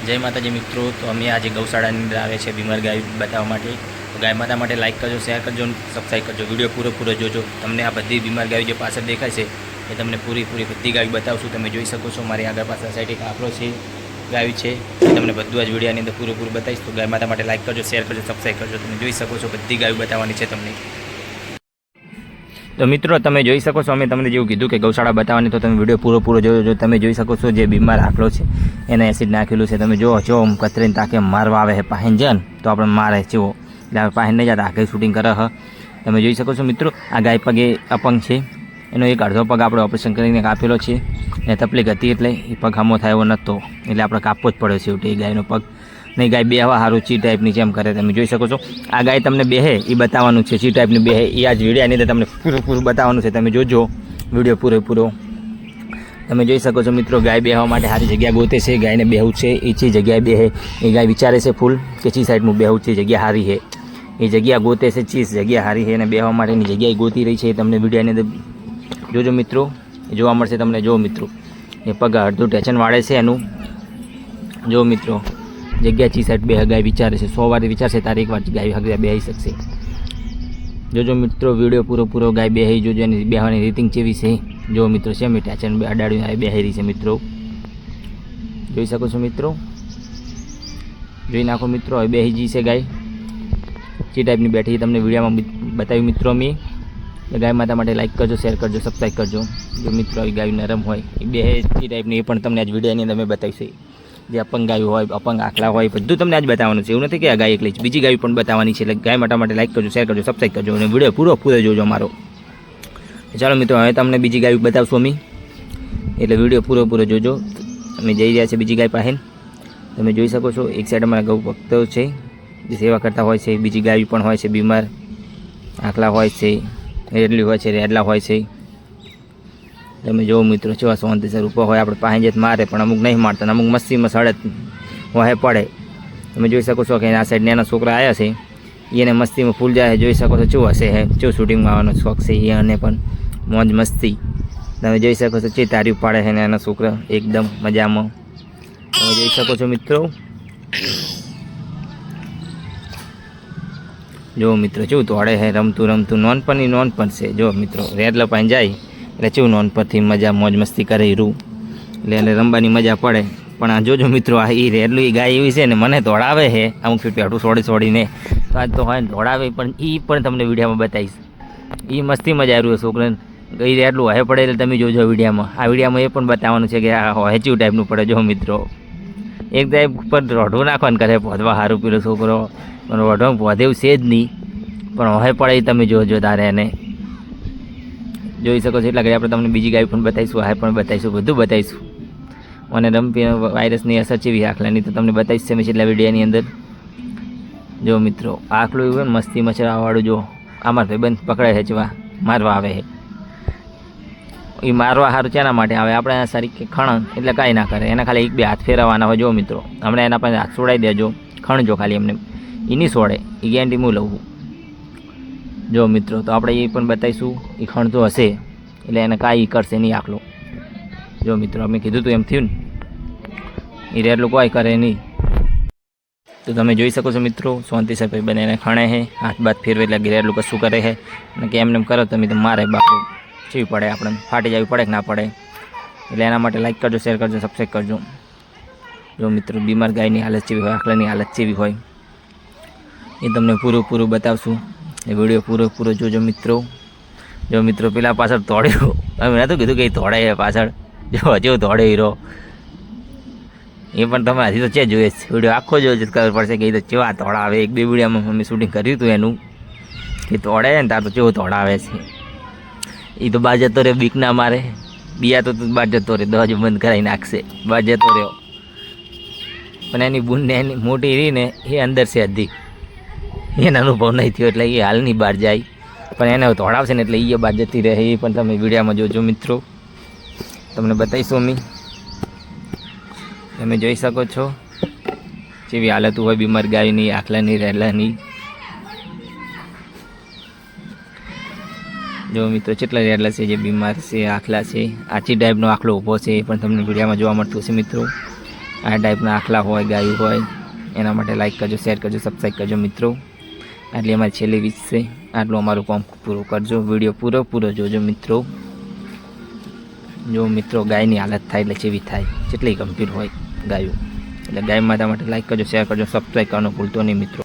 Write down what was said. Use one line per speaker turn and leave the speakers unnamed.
જય માતાજી મિત્રો, તો અમે આજે ગૌશાળાની અંદર આવે છે બીમાર ગાય બતાવવા માટે. તો ગાય માતા માટે લાઇક કરજો, શેર કરજો અને સબસ્ક્રાઈબ કરજો. વિડીયો પૂરો જોજો. તમને આ બધી બીમાર ગાયો જે પાછળ દેખાય છે એ તમને પૂરી બધી ગાયો બતાવશું. તમે જોઈ શકો છો મારી આગળ પાછળ સાઈડ એક આંકડો છે, ગાય છે, એ તમને બધું જ વિડીયોની અંદર પૂરું બતાવીશ. તો ગાય માતા માટે લાઇક કરજો, શેર કરજો, સબસ્ક્રાઈબ કરજો. તમે જોઈ શકો છો બધી ગાયો બતાવવાની છે તમને. તો મિત્રો તમે જોઈ શકો છો, અમે તમને જેવું કીધું કે ગૌશાળા બતાવવાની, તો તમે વિડીયો પૂરો જોજો. તમે જોઈ શકો છો જે બીમાર આંકડો છે એને એસિડ નાખેલું છે. તમે જો કતરીને તાકે મારવા આવે છે પાહેન જાય ને તો આપણે મારે જેવો, એટલે આપણે પાહેન નહીં જતા આખે શૂટિંગ કરે હ. તમે જોઈ શકો છો મિત્રો, આ ગાય પગે અપંગ છે, એનો એક અડધો પગ આપણે ઓપરેશન કરીને કાપેલો છે. એ તકલીફ હતી એટલે એ પગ હામો થાય એવો નહોતો, એટલે આપણે કાપવો જ પડ્યો છે એ ગાયનો પગ. નહીં ગાય બેહવા સારું ચી ટાઈપની જેમ કરે. તમે જોઈ શકો છો આ ગાય તમને બેહે એ બતાવવાનું છે, ચી ટાઈપની બેહે એ આ જ વિડીયોની અંદર તમને પૂરું બતાવવાનું છે. તમે જોજો વિડીયો પૂરો. તમે જોઈ શકો છો મિત્રો, ગાય બેહવા માટે સારી જગ્યા ગોતે છે. ગાયને બેહવું છે એ ચી જગ્યાએ બેહે એ ગાય વિચારે છે ફૂલ કે ચી સાઈડનું બેહવું છે, જગ્યા સારી છે એ જગ્યા ગોતે છે, ચી જગ્યા સારી છે અને બેહવા માટેની જગ્યાએ ગોતી રહી છે. એ તમને વિડીયોની અંદર જોજો મિત્રો, જોવા મળશે તમને. જો મિત્રો એ પગ અડધું ટેચન વાળે છે એનું. જો મિત્રો જગ્યા ચી સાઈડ બે ગાય વિચારે છે, 100 વાર વિચારશે તારે એક વાર ગાય હગા બેહી શકશે. જોજો મિત્રો વિડીયો પૂરો ગાય બેહી જોજો, એની બેહવાની રીતિંગ કેવી છે. જો મિત્રો છે ટેચન અડાડીને આવી બેહી રહી છે મિત્રો, જોઈ શકો છો મિત્રો. જોઈ નાખો મિત્રો, હવે બેહી જી છે ગાય ચી ટાઈપની બેઠી તમને વિડીયોમાં બતાવ્યું મિત્રો. અમે ગાય માતા માટે લાઇક કરજો, શેર કરજો, સબસ્ક્રાઈબ કરજો. જો મિત્રો આવી ગાય નરમ હોય એ બે ચી ટાઈપની એ પણ તમને આજ વિડીયોની અંદર મેં બતાવીશું. જે અપંગ ગાયું હોય, અપંગ આખલા હોય, બધું તમને આજ બતાવવાનું છે. એવું નથી કે આ ગાય એકલી જ, બીજી ગાય પણ બતાવવાની છે. એટલે ગાય માટે લાઇક કરજો, શેર કરજો, સબસ્ક્રાઈબ કરજો અને વિડીયો પૂરો જોજો મારો. ચાલો મિત્રો, હવે તમને બીજી ગાય બતાવશું અમે, એટલે વિડીયો પૂરો જોજો. અમે જઈ રહ્યા છે બીજી ગાય પાસે. તમે જોઈ શકો છો એક સાઈડ અમારા ગૌ ભક્તો છે જે સેવા કરતા હોય છે. બીજી ગાય પણ હોય છે બીમાર, આખલા હોય છે, રેડલી હોય છે, રેડલા હોય છે. તમે જો મિત્રો કેવા સોંતેસર ઉપર હોય, આપણે પાસે જ મારે પણ અમુક નહીં મારતા, અમુક મસ્તીમાં સડત વહે પડે. તમે જોઈ શકો છો કે આ સાઈડ નાના છોકરા આવ્યા છે, એને મસ્તીમાં ફૂલ જાય. જોઈ શકો છો શું હશે હે, શું શૂટિંગમાં આવવાનો શોખ છે એ, અને પણ મોજ મસ્તી. તમે જોઈ શકો છો જે તારીફ પાડે છે નાના છોકરા એકદમ મજામાં. તમે જોઈ શકો છો મિત્રો. જો મિત્રો શું તોડે છે, રમતું નોનપણ છે. જો મિત્રો રેડલા પાસે જાય એટલે ચેવું નોન પરથી મજા મોજ મસ્તી કરે હીરું, એટલે એને રમવાની મજા પડે. પણ આ જોજો મિત્રો, આ એ રેડલું એ ગાય એવી છે ને મને દોડાવે છે અમુક ફીટ પેટું છોડીને. તો આજ તો હોય દોડાવે પણ એ પણ તમને વિડીયોમાં બતાવીશ. એ મસ્તી મજા આવ્યું છોકરાને એ રેડલું હે પડે એટલે તમે જોજો વિડીયોમાં. આ વિડીયોમાં એ પણ બતાવવાનું છે કે આ હેચું ટાઈપનું પડે. જો મિત્રો એક ટાઈપ ઉપર રોઢું નાખવાનું કરે પોધવા સારું પેલો છોકરો, પણ રોઢો પોધેવું છે જ નહીં, પણ હે પડે એ તમે જોજો તારે. એને જોઈ શકો છો. એટલા ઘડી આપણે તમને બીજી ગાય પણ બતાવીશું, આ પણ બતાવીશું, બધું બતાવીશું. અને રમપી વાયરસની અસર જેવી આખલાની તો તમને બતાવીશ છે છેલ્લા વિડીયોની અંદર. જો મિત્રો આખલું એવું ને મસ્તી મચરાવાળું. જો આમાં ભાઈબંધ પકડાય છે ચવા મારવા આવે છે. એ મારવા સારું શેના માટે આવે, આપણે સારી ખણ એટલે કાંઈ ના કરે, એના ખાલી 1-2 હાથ ફેરવવાના હોય. જો મિત્રો હમણાં એના પાસે હાથ છોડાવી દેજો, ખણજો ખાલી એમને, એ નહીં છોડે એ ગેરંટી હું લઉં. જો મિત્રો તો આપણે એ પણ બતાવીશું. એ ખણતો હશે એટલે એને કાંઈ કરશે નહીં આખલો. જો મિત્રો અમે કીધું હતું એમ થયું ને, એ રેડલું કોઈ કરે નહીં. તો તમે જોઈ શકો છો મિત્રો, શાંતિસર ભાઈ બને એને ખણે છે, હાથ બાથ ફેરવે એટલે રેડલું કશું કરે છે. અને કે એમને કરો તમે તો મારે બાપુ ચીવી પડે, આપણે ફાટી જવી પડે કે ના પડે. એટલે એના માટે લાઈક કરજો, શેર કરજો, સબસ્ક્રાઈબ કરજો. જો મિત્રો બીમાર ગાયની હાલત જેવી હોય, આખલાની હાલત જેવી હોય એ તમને પૂરું બતાવશું. એ વિડીયો પૂરો જોજો મિત્રો. જો મિત્રો પેલા પાછળ દોડ્યો, અમે નહોતું કીધું કે એ દોડે છે પાછળ. જો હજુ દોડે હીરો એ પણ તમે હજી તો છે જોઈએ વિડીયો આખો જોજો ખબર પડશે કે એ તો કેવા દોડાવે. 1-2 વિડીયોમાં અમે શૂટિંગ કર્યું હતું એનું કે દોડે ને તાર તો કેવું દોડાવે છે. એ તો બહાર જતો રહ્યો, બીક ના મારે. બિયા તો બહાર જતો રહ્યો, દરવાજો બંધ કરાવી નાખશે, બહાર જતો રહ્યો. પણ એની બુનને એની મોટી રહી ને એ અંદર છે હજી, એને અનુભવ નહીં થયો એટલે એ હાલની બહાર જાય. પણ એને દોડાવશે ને એટલે એ બહાર જતી રહે. એ પણ તમે વિડીયોમાં જોજો મિત્રો, તમને બતાવીશું અમે. તમે જોઈ શકો છો જેવી હાલત હોય બીમાર ગાયની, આખલાની, રેલાની. જો મિત્રો કેટલા રેડલા છે જે બીમાર છે, આખલા છે. આછી ટાઈપનો આખલો ઊભો છે એ પણ તમને વિડીયોમાં જોવા મળતું હશે મિત્રો. આ ટાઈપના આખલા હોય ગાયું હોય એના માટે લાઈક કરજો, શેર કરજો, સબસ્ક્રાઈબ કરજો મિત્રો. આટલી અમારી છેલ્લી વીસ છે. આટલું અમારું કામ પૂરું કરજો. વિડીયો પૂરો જોજો મિત્રો. જો મિત્રો ગાયની હાલત થાય એટલે જેવી થાય, જેટલી ગંભીર હોય ગાયું. એટલે ગાય માતા માટે લાઈક કરજો, શેર કરજો, સબસ્ક્રાઈબ કરવાનું ભૂલતો નહીં મિત્રો.